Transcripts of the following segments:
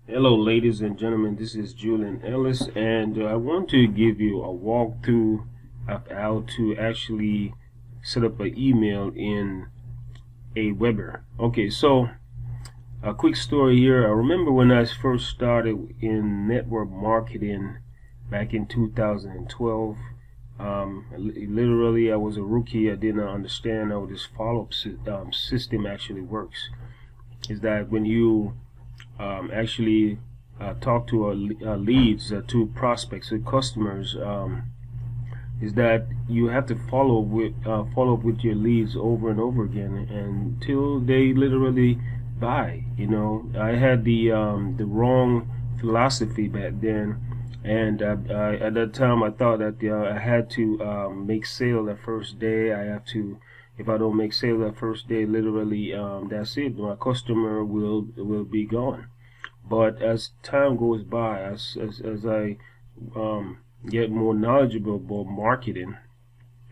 Hello ladies and gentlemen, this is Julian Ellis, and I want to give you a walkthrough of how to actually set up an email in Aweber. Okay, so a quick story here. I remember when I first started in network marketing back in 2012. Literally, I was a rookie. I did not understand how this follow-up system actually works. Is that when you actually talk to leads, to prospects, to customers, is that you have to follow up with your leads over and over again until they literally buy. You know, I had the wrong philosophy back then, and at that time I thought that I had to make sale that first day. I have to. If I don't make sale that first day, literally, that's it. My customer will be gone. But as time goes by, as I get more knowledgeable about marketing,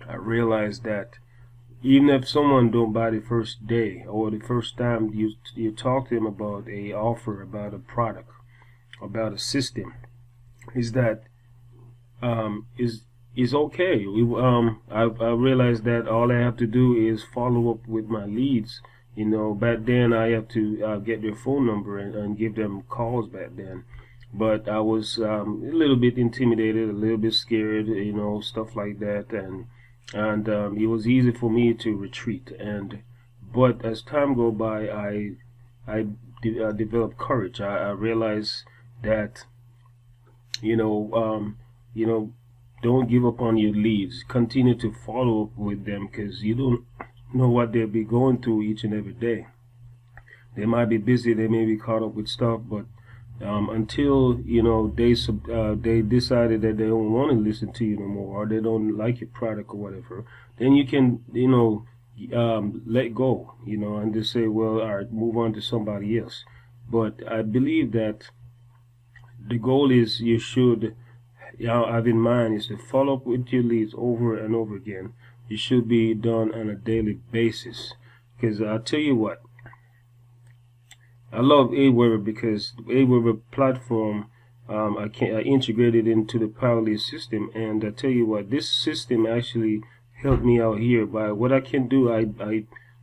I realize that even if someone don't buy the first day or the first time you talk to them about a offer, about a product, about a system, is that is okay. I realized that all I have to do is follow up with my leads. You know, back then I have to get their phone number and give them calls back then. But I was a little bit intimidated, a little bit scared, you know, stuff like that, and it was easy for me to retreat. But as time go by, I developed courage. I realized that you know you know don't give up on your leads. Continue to follow up with them because you don't know what they'll be going through each and every day. They might be busy, they may be caught up with stuff, but until they decided that they don't want to listen to you no more, or they don't like your product or whatever, then you can let go, and just say, well, all right, move on to somebody else. But I believe that the goal is you should have in mind is to follow up with your leads over and over again. It should be done on a daily basis, because I'll tell you what, I love Aweber because the Aweber platform, I integrated into the Powerly system, and I tell you what, this system actually helped me out here. By what I can do, I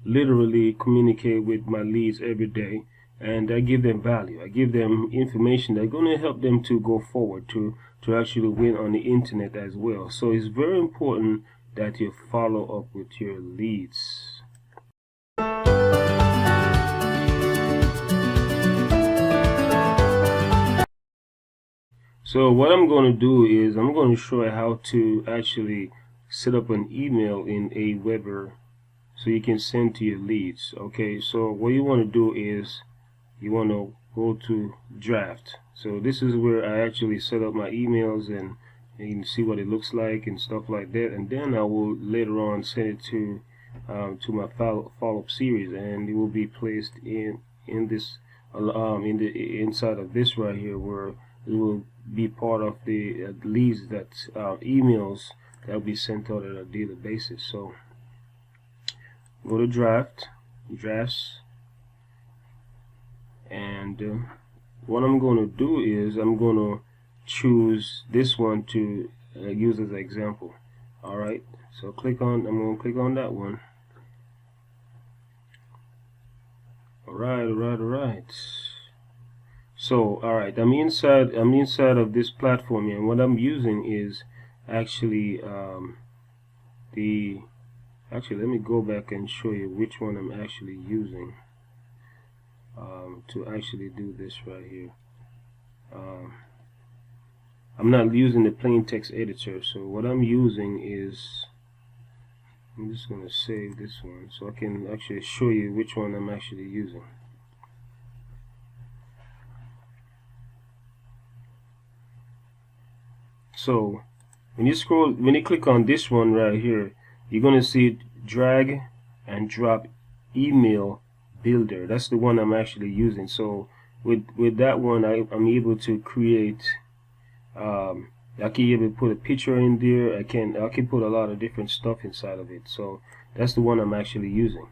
literally communicate with my leads every day, and I give them value. I give them information that's going to help them to go forward, to actually win on the internet as well. So it's very important that you follow up with your leads. So what I'm going to do is I'm going to show you how to actually set up an email in Aweber so you can send to your leads. Okay, so what you want to do is you want to go to draft. So this is where I actually set up my emails, and you can see what it looks like and stuff like that, and then I will later on send it to my follow-up series, and it will be placed in this in the inside of this right here, where it will be part of the leads that emails that will be sent out on a daily basis. So go to drafts, and what I'm going to do is I'm going to choose this one to use as an example. Alright, so I'm going to click on that one. Alright. So alright, I'm inside of this platform here, and what I'm using is actually actually let me go back and show you which one I'm actually using to actually do this right here. I'm not using the plain text editor, so what I'm using is, I'm just going to save this one so I can actually show you which one I'm actually using. So when you click on this one right here, you're going to see drag and drop email builder. That's the one I'm actually using. So with that one, I'm able to create I can even put a picture in there. I can put a lot of different stuff inside of it. So that's the one I'm actually using.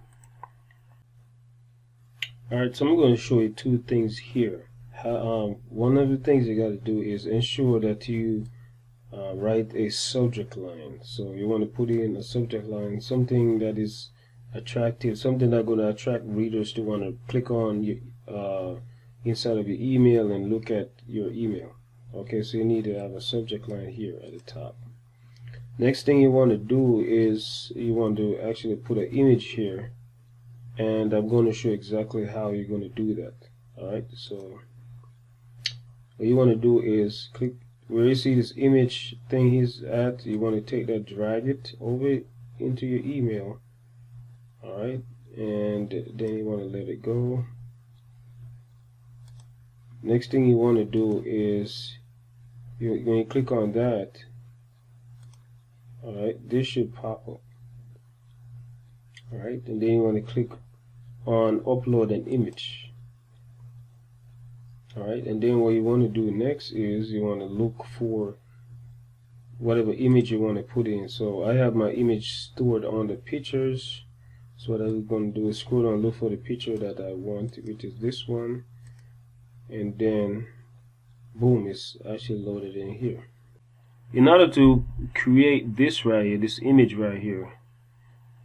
Alright, so I'm going to show you two things here. one of the things you got to do is ensure that you write a subject line. So you want to put in a subject line, something that is attractive, something that's going to attract readers to want to click on you inside of your email and look at your email. Okay, so you need to have a subject line here at the top. Next thing you want to do is you want to actually put an image here, and I'm going to show exactly how you're going to do that. Alright, so what you want to do is click where you see this image thing he's at. You want to take that, drag it over into your email. Alright, and then you want to let it go. Next thing you want to do is when you click on that, alright, this should pop up. Alright, and then you want to click on upload an image. Alright, and then what you want to do next is you want to look for whatever image you want to put in. So I have my image stored on the pictures. So what I'm going to do is scroll down, look for the picture that I want, which is this one, and then boom, it's actually loaded in here. In order to create this right here, this image right here,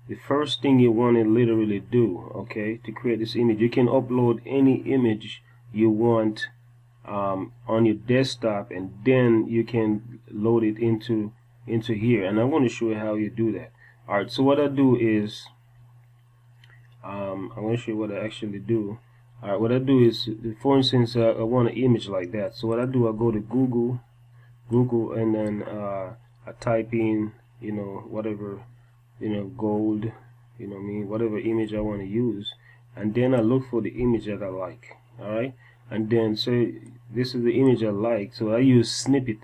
the first thing you want to literally do, okay, to create this image, you can upload any image you want on your desktop, and then you can load it into here, and I'm going to show you how you do that. Alright, so what I do is I'm going to show you what I actually do. Alright, what I do is, for instance, I want an image like that. So what I do, I go to Google, and then I type in, you know, whatever, you know, gold, you know what I mean, whatever image I want to use, and then I look for the image that I like. Alright, and then say this is the image I like, so I use snippet.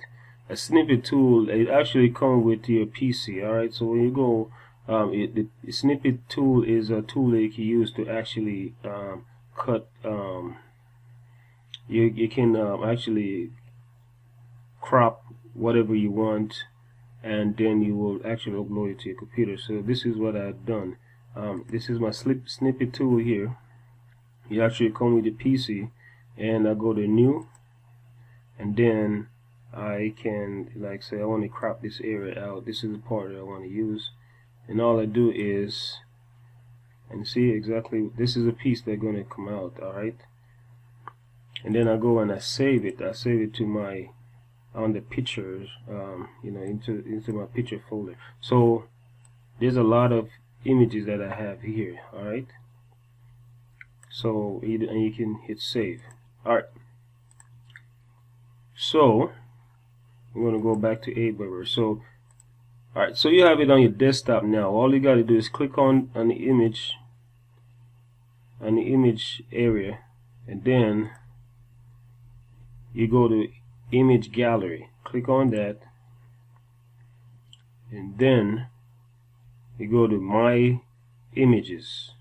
A snippet tool, it actually comes with your PC. Alright, so when you go, the snippet tool is a tool that you can use to actually cut, you can actually crop whatever you want, and then you will actually upload it to your computer. So this is what I've done. This is my snippet tool here. You actually come with the PC, and I go to new, and then I can, like, say I want to crop this area out. This is the part that I want to use, and all I do is, and see exactly, this is a piece that's going to come out. Alright, and then I go and I save it. I save it to my, on the pictures, you know, into my picture folder. So there's a lot of images that I have here. Alright, so and you can hit save. Alright, so we're going to go back to Aweber. So alright, so you have it on your desktop now. All you got to do is click on the image, area, and then you go to image gallery, click on that, and then you go to my images,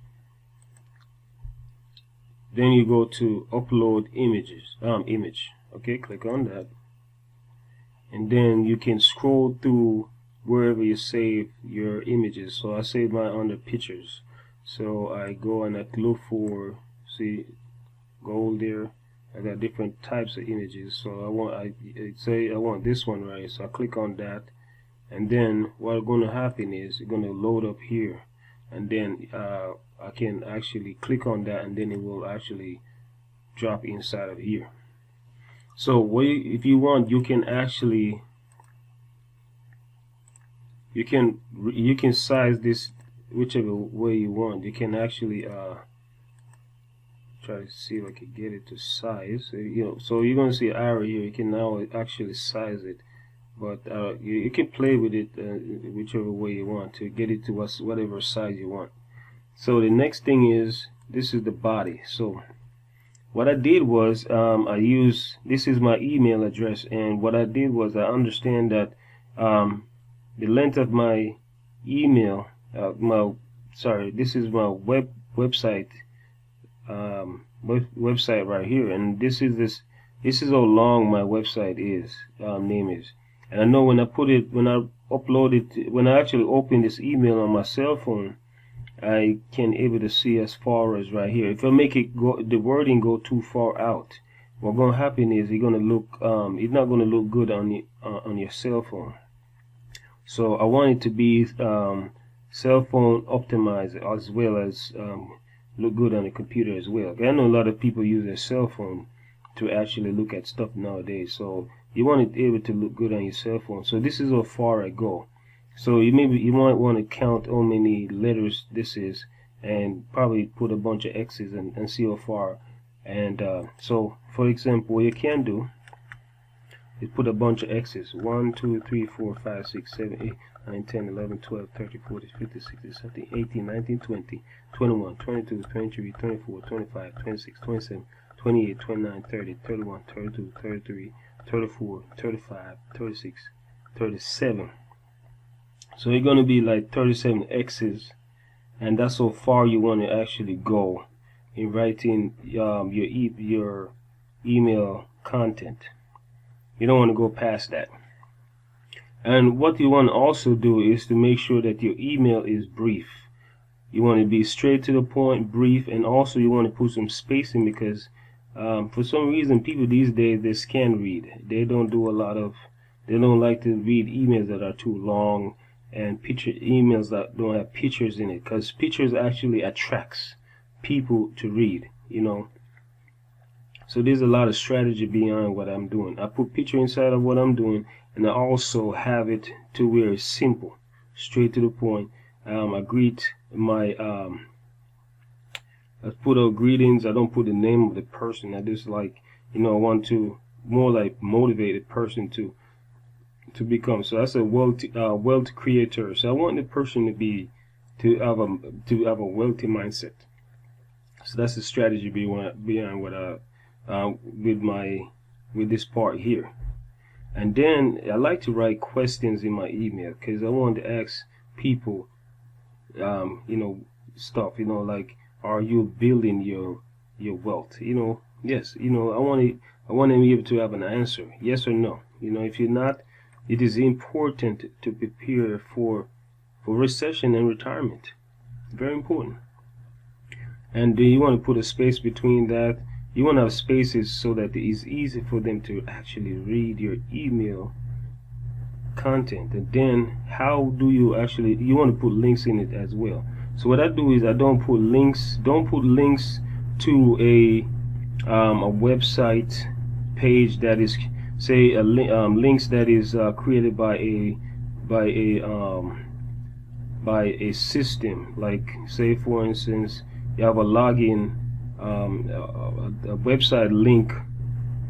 then you go to upload images, image. Okay, click on that, and then you can scroll through wherever you save your images. So I save mine under pictures, so I go and I look for, see, gold there. I got different types of images, so I say I want this one, right? So I click on that, and then what's going to happen is it's going to load up here, and then I can actually click on that, and then it will actually drop inside of here. So if you want, you can actually you can size this whichever way you want. You can actually try to see if I can get it to size. You know, so you're gonna see an arrow here. You can now actually size it, but you can play with it whichever way you want to get it to whatever size you want. So the next thing is, this is the body. So what I did was I used, this is my email address, and what I did was I understand that the length of my email, this is my website website right here, and this is how long my website is, name is. And I know when I upload it, when I actually open this email on my cell phone, I can able to see as far as right here. If I make it go, the wording go too far out, what's gonna happen is it's gonna look it's not gonna look good on your cell phone. So I want it to be cell phone optimized as well as look good on the computer as well. I know a lot of people use their cell phone to actually look at stuff nowadays. So you want it able to look good on your cell phone. So this is how far I go. So you might want to count how many letters this is, and probably put a bunch of X's and see how far. And so for example, what you can do is put a bunch of X's. 1, 2, 3, 4, 5, 6, 7, 8, 9, 10, 11, 12, 13, 14, 15, 16, 17, 18, 19, 20, 21, 22, 23, 24, 25, 26, 27, 28, 29, 30, 31, 32, 33, 34, 35, 36, 37. So you're going to be like 37 X's, and that's how far you want to actually go in writing your email content. You don't want to go past that. And what you want to also do is to make sure that your email is brief. You want to be straight to the point, brief, and also you want to put some spacing, because for some reason people these days, they scan read. They don't like to read emails that are too long, and emails that don't have pictures in it, because pictures actually attracts people to read, you know. So there's a lot of strategy behind what I'm doing. I put picture inside of what I'm doing, and I also have it to where it's simple, straight to the point. I greet my I put out greetings. I don't put the name of the person. I just like, I want to more like motivate a person to become. So that's a wealth creator. So I want the person to have a wealthy mindset. So that's the strategy behind what with this part here. And then I like to write questions in my email, because I want to ask people stuff, like, are you building your wealth? Yes, I want to be able to have an answer, yes or no. If you're not, it is important to prepare for recession and retirement. Very important. And you want to put a space between that. You want to have spaces so that it is easy for them to actually read your email content. And then how do you want to put links in it as well. So what I do is I don't put links to a website page that is, say, links that is created by a system. Like, say for instance, you have a login, a website link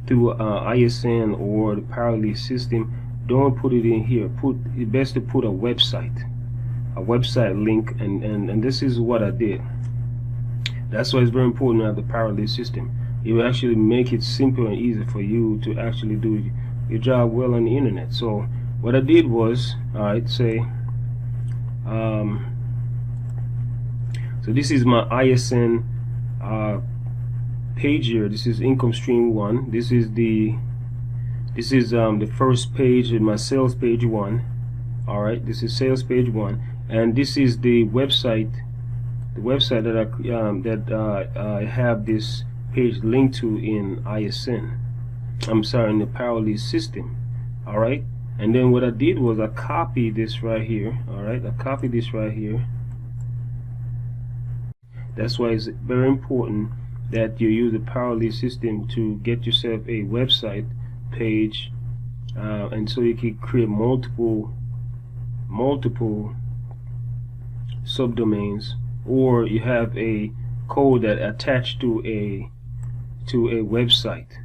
to ISN or the Parallel system. Don't put it in here. It's best to put a website link, and this is what I did. That's why it's very important to have the Parallel system. It will actually make it simple and easy for you to actually do your job well on the internet. So what I did was, alright, say so this is my ISN page here. This is income stream 1. This is the first page in my sales page 1. Alright, this is sales page 1, and this is the website that I have this page linked to in ISN. I'm sorry, in the Parallel system. Alright, and then what I did was I copied this right here. Alright, I copied this right here. That's why it's very important that you use the Parallel system to get yourself a website page, and so you can create multiple subdomains, or you have a code that attached to a website.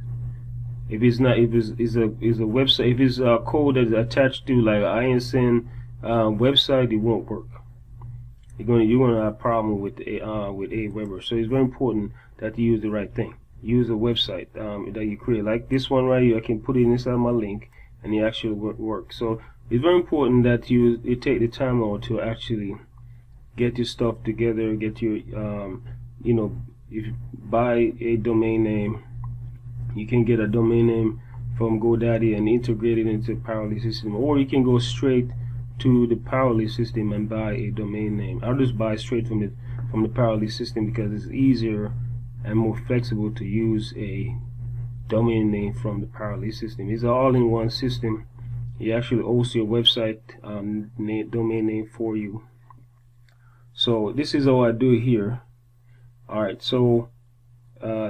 If it's not, if it's a website, if it's a code that is attached to like ISN website, it won't work. You're gonna have a problem with Aweber. So it's very important that you use the right thing. Use a website that you create, like this one right here. I can put it inside my link, and it actually works. So it's very important that you take the time out to actually get your stuff together. Get your if you buy a domain name, you can get a domain name from GoDaddy and integrate it into the Parallel system, or you can go straight to the Parallel system and buy a domain name. I'll just buy straight from the Parallel system because it's easier and more flexible to use a domain name from the Parallel system. It's an all-in-one system. You actually host your website domain name for you. So this is how I do it here. Alright, so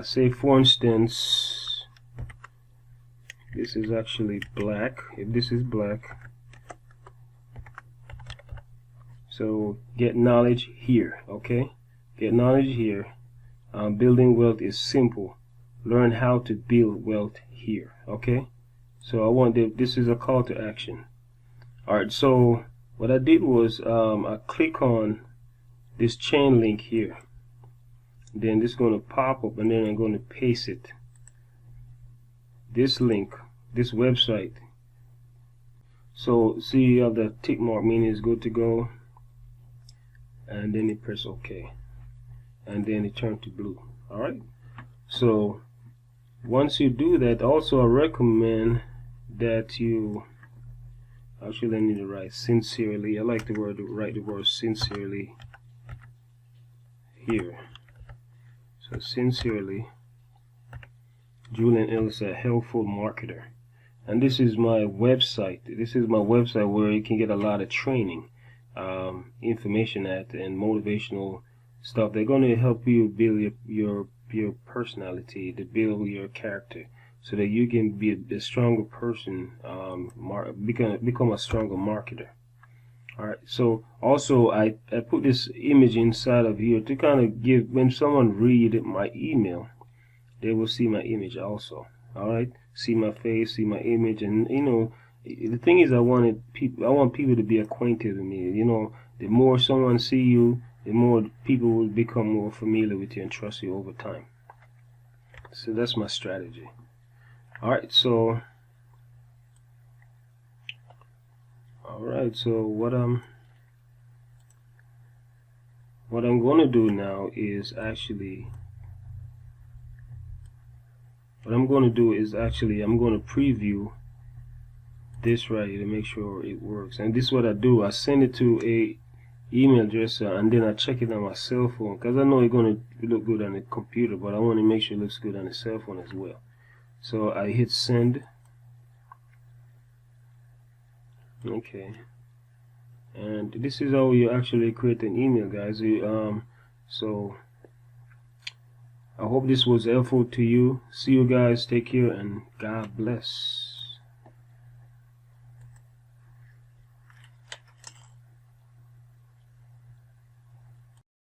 say for instance this is actually black. If this is black, so get knowledge here. Okay, get knowledge here. Building wealth is simple. Learn how to build wealth here. Okay, so I want this is a call to action. Alright, so what I did was I click on this chain link here, then this is going to pop up, and then I'm going to paste it, this link, this website. So see, you have the tick mark, meaning it's good to go, and then you press OK, and then it turns to blue. Alright, so once you do that, also I recommend that you actually, I need to write sincerely. I like the word to write the word sincerely here. So sincerely, Julian Ellis, a helpful marketer. And this is my website. This is my website where you can get a lot of training, information at, and motivational stuff. They're going to help you build your personality, to build your character, so that you can be a stronger person, become a stronger marketer. Alright, so also I put this image inside of here to kind of give, when someone read my email, they will see my image also. Alright, see my face, see my image, and you know, the thing is, I want people to be acquainted with me. You know, the more someone see you, the more people will become more familiar with you and trust you over time. So that's my strategy. Alright, so what I'm going to do now is actually I'm going to preview this right here to make sure it works. And this is what I do. I send it to a email address, and then I check it on my cell phone, because I know it's going to look good on the computer, but I want to make sure it looks good on the cell phone as well. So I hit send. Okay, and this is how you actually create an email, guys. So I hope this was helpful to you. See you guys, take care, and God bless.